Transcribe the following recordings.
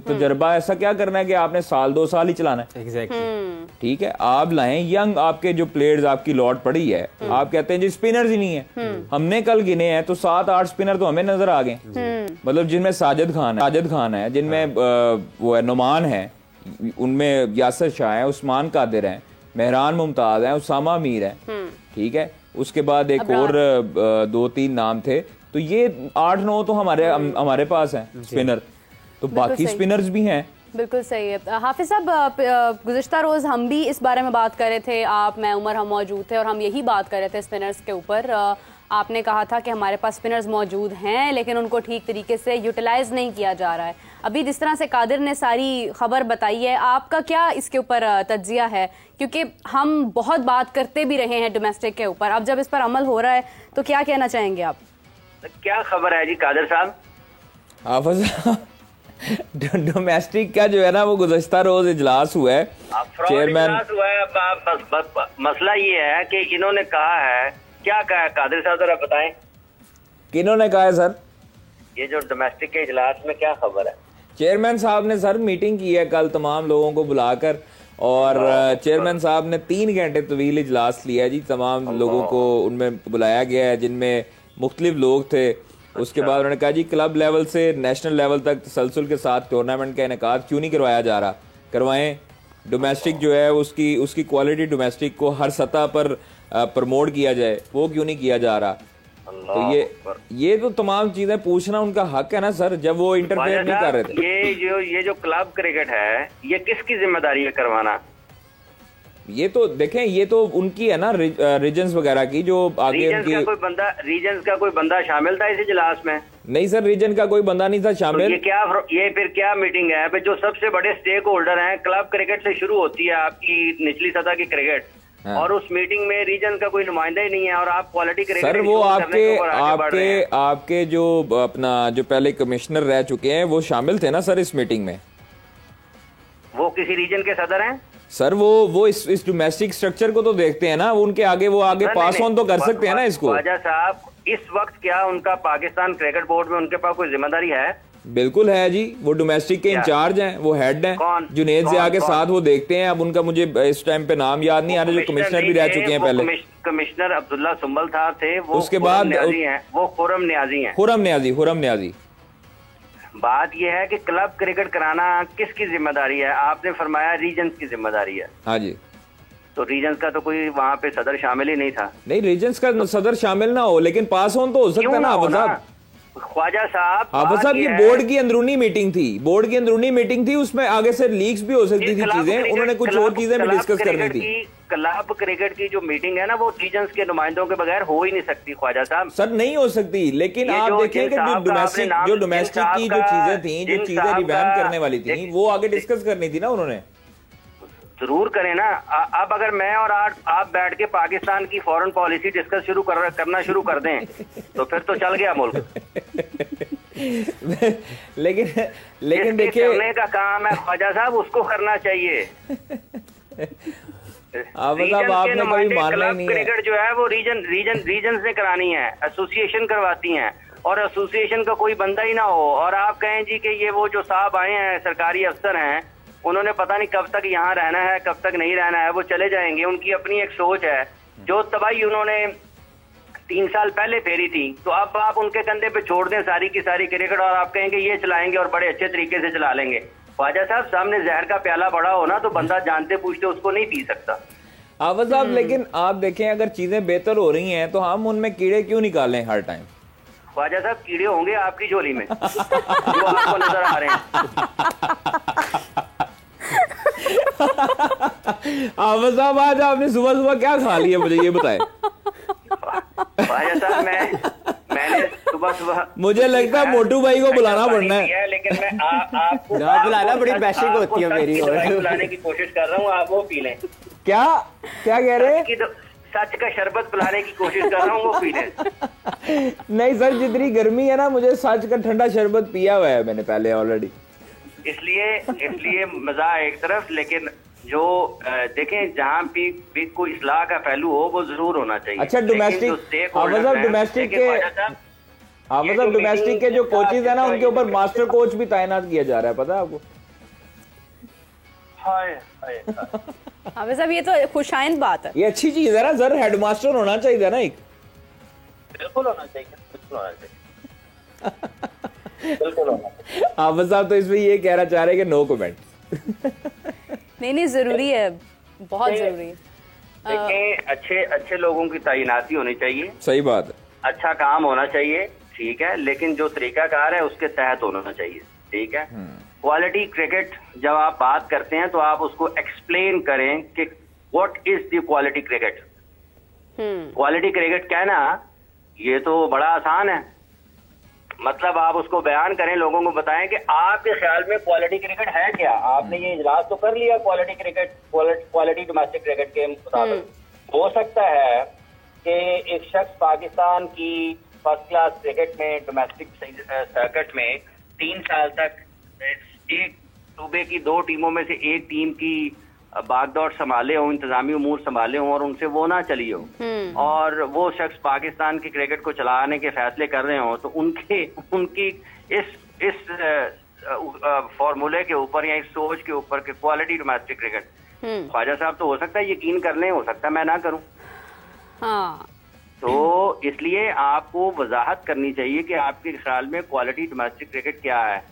तजर्बा ऐसा क्या करना है कि आपने साल 2 साल ही चलाना है। एग्जैक्टली ठीक है, आप लाएं यंग, आपके जो प्लेयर्स आपकी लॉट पड़ी है, आप कहते हैं जी स्पिनर्स ही नहीं है। हमने कल गिने हैं तो 7-8 स्पिनर तो हमें नजर आ गए, मतलब जिनमें साजिद खान है, जिनमें वो है नुमान है, उनमें यासर शाह है, उस्मान कादिर है, मेहरान मुमताज है, उसामा मीर है। ठीक है, उसके बाद एक और 2-3 नाम थे, तो ये 8-9 तो हमारे पास हैं स्पिनर, तो बाकी स्पिनर्स भी हैं। बिल्कुल सही है हाफिज साहब। गुज़िश्ता रोज़ हम भी इस बारे में बात कर रहे थे, आप, मैं, उमर, हम मौजूद थे और हम यही बात कर रहे थे स्पिनर्स के ऊपर। आपने कहा था कि हमारे पास स्पिनर्स मौजूद हैं लेकिन उनको ठीक तरीके से यूटिलाइज नहीं किया जा रहा है। अभी जिस तरह से कादिर ने सारी खबर बताई है, आपका क्या इसके ऊपर तज्जिया है? क्योंकि हम बहुत बात करते भी रहे हैं डोमेस्टिक के ऊपर, अब जब इस पर अमल हो रहा है तो क्या कहना चाहेंगे आप? क्या खबर है जी कादिर साहब? डोमेस्टिक का जो है ना वो गुज़श्ता रोज इजलास हुआ है, चेयरमैन हुआ है। बस मसला ये है कि इन्होंने कहा है, क्या कहा है कादिर साहब जरा बताएं। किन्होंने कहा है सर? ये जो डोमेस्टिक के इजलास में क्या खबर है? चेयरमैन साहब ने सर मीटिंग की है कल तमाम लोगों को बुलाकर, और चेयरमैन साहब ने 3 घंटे तवील इजलास लिया जी, तमाम लोगों को उनमें बुलाया गया है जिनमें मुख्तलिफ लोग थे। उसके बाद उन्होंने कहा जी क्लब लेवल से नेशनल लेवल तक तसलसल के साथ टूर्नामेंट का इनेकाद क्यों नहीं करवाया जा रहा, करवाएं। डोमेस्टिक जो है उसकी क्वालिटी डोमेस्टिक को हर सतह पर प्रमोट किया जाए, वो क्यों नहीं किया जा रहा। तो ये तो तमाम चीजें पूछना उनका हक है ना सर, जब वो इंटरफेयर नहीं कर रहे थे। ये जो क्लब क्रिकेट है ये किसकी जिम्मेदारी है करवाना? ये तो देखें, ये तो उनकी है ना, रीजन्स वगैरह की, जो आगे रीजन्स का कोई बंदा शामिल था इस इजलास में? नहीं सर, रीजन का कोई बंदा नहीं था शामिल। ये फिर क्या मीटिंग है? जो सबसे बड़े स्टेक होल्डर हैं, क्लब क्रिकेट से शुरू होती है आपकी निचली सतह की क्रिकेट, और उस मीटिंग में रीजन का कोई नुमाइंदा ही नहीं है, और आप क्वालिटी क्रिकेट सर वो आपके जो अपना जो पहले कमिश्नर रह चुके हैं वो शामिल थे ना सर इस मीटिंग में। वो किसी रीजन के सदर हैं सर, वो इस डोमेस्टिक स्ट्रक्चर को तो देखते हैं ना, उनके आगे वो आगे पास ऑन तो कर सकते हैं ना इसको। ख्वाजा साहब, इस वक्त क्या उनका पाकिस्तान क्रिकेट बोर्ड में उनके पास कोई जिम्मेदारी है? बिल्कुल है जी, वो डोमेस्टिक के इंचार्ज हैं, वो हेड हैं, जुनेद ज़िया के साथ वो देखते हैं। अब उनका मुझे इस टाइम पे नाम याद नहीं आ रहा, जो कमिश्नर भी रह चुके हैं पहले। कमिश्नर अब्दुल्ला सुंबल साहब थे, वो उसके बाद वो खुरम न्याजी हैं। खुरम न्याजी। बात यह है कि क्लब क्रिकेट कराना किसकी जिम्मेदारी है? आपने फरमाया रीजन्स की जिम्मेदारी है। हाँ जी, तो रीजन्स का तो कोई वहाँ पे सदर शामिल ही नहीं था। नहीं, रीजन्स का सदर शामिल ना हो लेकिन पास ऑन तो हो सकता है ना हाफिज साहब। ख्वाजा साहब ये बोर्ड की अंदरूनी मीटिंग थी, उसमें आगे से लीक्स भी हो सकती थी चीजें, उन्होंने कुछ और चीजें भी डिस्कस करनी थी। क्लब क्रिकेट की जो मीटिंग है ना, वो रीजन्स के नुमाइंदों के बगैर हो ही नहीं सकती ख्वाजा साहब। सर नहीं हो सकती, लेकिन आप देखें कि जो डोमेस्टिक की जो चीजें थी, जो चीजें रिवैम्प करने वाली थी, वो आगे डिस्कस करनी थी ना उन्होंने। जरूर करें ना। अब अगर मैं और आप बैठ के पाकिस्तान की फॉरेन पॉलिसी डिस्कस करना शुरू कर दें तो फिर तो चल गया मुल्क। लेकिन देखिए, करने का काम है ख्वाजा साहब, उसको करना चाहिए। आपने कभी मानना नहीं है। क्रिकेट जो है वो रीजन से करानी है, एसोसिएशन करवाती हैं, और एसोसिएशन का कोई बंदा ही ना हो। और आप कहें जी कि ये वो जो साहब आए हैं, सरकारी अफसर हैं, उन्होंने पता नहीं कब तक यहाँ रहना है, कब तक नहीं रहना है, वो चले जाएंगे। उनकी अपनी एक सोच है। जो तबाही उन्होंने 3 साल पहले फेरी थी, तो अब आप उनके कंधे पे छोड़ दें सारी की सारी क्रिकेट, और आप कहेंगे ये चलाएंगे और बड़े अच्छे तरीके से चला लेंगे। ख्वाजा साहब, सामने जहर का प्याला बड़ा हो ना, तो बंदा जानते पूछते उसको नहीं पी सकता। आवाज साहब, लेकिन आप देखें अगर चीजें बेहतर हो रही हैं तो हम उनमें कीड़े क्यों निकालें हर टाइम? ख्वाजा साहब, कीड़े होंगे आपकी झोली में जो आपको नजर आ रहे हैं। आवाज साहब, आज आपने सुबह सुबह क्या खा लिया, मुझे ये बताएं। ख्वाजा साहब, मैंने सुबह मुझे लगता है मोटू भाई को बुलाना पड़ना है, लेकिन मैं आपको बुलाना बड़ी बैशिंग होती है मेरी, बुलाने की कोशिश कर रहा हूँ, आप वो पी लें। क्या कह रहे हैं? सच का शरबत पिलाने की कोशिश कर रहा हूँ, वो पी लें। नहीं सर, जितनी गर्मी है ना, मुझे सच का ठंडा शरबत पिया हुआ है मैंने पहले ऑलरेडी। इसलिए मजा एक तरफ, लेकिन जो देखें जहाँ भी कोई इस्लाह का पहलू हो वो जरूर होना चाहिए। अच्छा, डोमेस्टिक हाँ, मतलब डोमेस्टिक के जो कोचेज है ना, उनके ऊपर मास्टर कोच भी तैनात किया जा रहा है, पता है आपको? हाफिज साहब, ये तो खुशाइंद बात है। ये अच्छी चीज है ना सर, हेडमास्टर होना चाहिए ना एक। बिल्कुल होना चाहिए, बिल्कुल होना चाहिए, बिल्कुल होना चाहिए। हाफिज साहब तो इसमें ये कहना चाह रहे हैं कि नो कमेंट। नहीं, जरूरी है, बहुत जरूरी है। देखिए, अच्छे लोगों की तैनाती होनी चाहिए, सही बात है, अच्छा काम होना चाहिए, ठीक है, लेकिन जो तरीकाकार है उसके तहत होना चाहिए, ठीक है। क्वालिटी क्रिकेट जब आप बात करते हैं तो आप उसको एक्सप्लेन करें कि what is the quality cricket. Quality cricket कहना ये तो बड़ा आसान है, मतलब आप उसको बयान करें, लोगों को बताएं कि आपके ख्याल में क्वालिटी क्रिकेट है क्या। आपने ये इजलास तो कर लिया quality cricket, quality domestic cricket के मुताबिक। हो सकता है कि एक शख्स पाकिस्तान की फर्स्ट क्लास क्रिकेट में, डोमेस्टिक सर्किट में 3 साल तक एक सूबे की 2 टीमों में से एक टीम की बागडोर संभाले हो, इंतजामी उमूर संभाले हो और उनसे वो ना चली हो, और वो शख्स पाकिस्तान की क्रिकेट को चलाने के फैसले कर रहे हो, तो उनकी इस फॉर्मूले के ऊपर या इस सोच के ऊपर कि quality domestic cricket, Khwaja Sahab तो हो सकता है यकीन कर लें, हो सकता है मैं ना करूं। हाँ, तो इसलिए आपको वजाहत करनी चाहिए कि आपके ख्याल में क्वालिटी डोमेस्टिक क्रिकेट क्या है,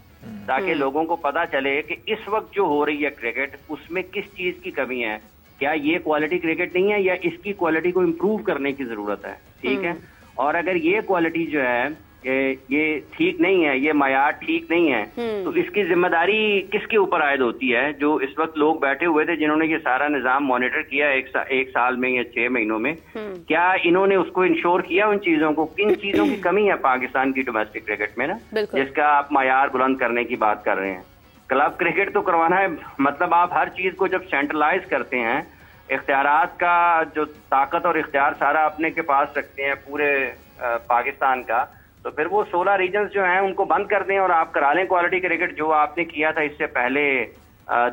ताकि लोगों को पता चले कि इस वक्त जो हो रही है क्रिकेट उसमें किस चीज की कमी है, क्या ये क्वालिटी क्रिकेट नहीं है या इसकी क्वालिटी को इम्प्रूव करने की जरूरत है, ठीक है। और अगर ये क्वालिटी जो है ये ठीक नहीं है, ये मयार ठीक नहीं है, तो इसकी जिम्मेदारी किसके ऊपर आयद होती है? जो इस वक्त लोग बैठे हुए थे जिन्होंने ये सारा निजाम मॉनिटर किया एक साल में या 6 महीनों में, क्या इन्होंने उसको इंश्योर किया उन चीजों को? किन चीजों की कमी है पाकिस्तान की डोमेस्टिक क्रिकेट में ना, जिसका आप मयार बुलंद करने की बात कर रहे हैं? क्लब क्रिकेट तो करवाना है, मतलब आप हर चीज को जब सेंट्रलाइज करते हैं, इख्तियारात का जो ताकत और इख्तियार सारा अपने के पास रखते हैं पूरे पाकिस्तान का, तो फिर वो 16 रीजन्स जो हैं उनको बंद कर दें और आप करा लें क्वालिटी क्रिकेट, जो आपने किया था इससे पहले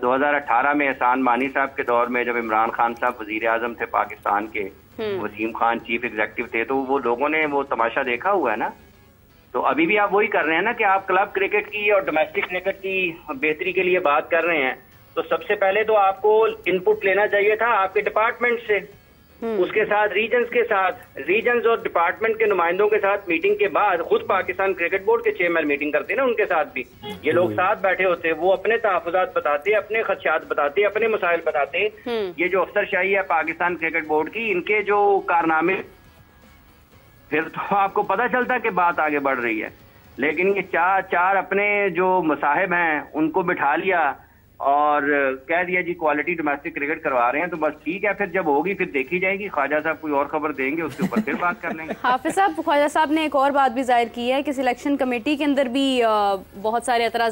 2018 में एहसान मानी साहब के दौर में, जब इमरान खान साहब वजीर आजम थे पाकिस्तान के, वसीम खान चीफ एग्जीक्यूटिव थे, तो वो लोगों ने वो तमाशा देखा हुआ है ना। तो अभी भी आप वही कर रहे हैं ना कि आप क्लब क्रिकेट की और डोमेस्टिक क्रिकेट की बेहतरी के लिए बात कर रहे हैं, तो सबसे पहले तो आपको इनपुट लेना चाहिए था आपके डिपार्टमेंट से, उसके साथ रीजन्स और डिपार्टमेंट के नुमाइंदों के साथ मीटिंग के बाद खुद पाकिस्तान क्रिकेट बोर्ड के चेयरमैन मीटिंग करते ना, उनके साथ भी ये लोग साथ बैठे होते, वो अपने तहफ़्फ़ुज़ात बताते, अपने खदशात बताते, अपने मसाइल बताते। ये जो अफसरशाही है पाकिस्तान क्रिकेट बोर्ड की, इनके जो कारनामे, फिर तो आपको पता चलता कि बात आगे बढ़ रही है। लेकिन ये चार अपने जो मसाहिब हैं उनको बिठा लिया और कह दिया जी क्वालिटी डोमेस्टिक क्रिकेट करवा रहे हैं, तो बस ठीक है, फिर जब होगी फिर देखी जाएगी। ख्वाजा साहब कोई और खबर देंगे, उसके ऊपर फिर बात कर लेंगे। हाफिज साहब, ख्वाजा साहब ने एक और बात भी जाहिर की है कि सिलेक्शन कमेटी के अंदर भी बहुत सारे एतराज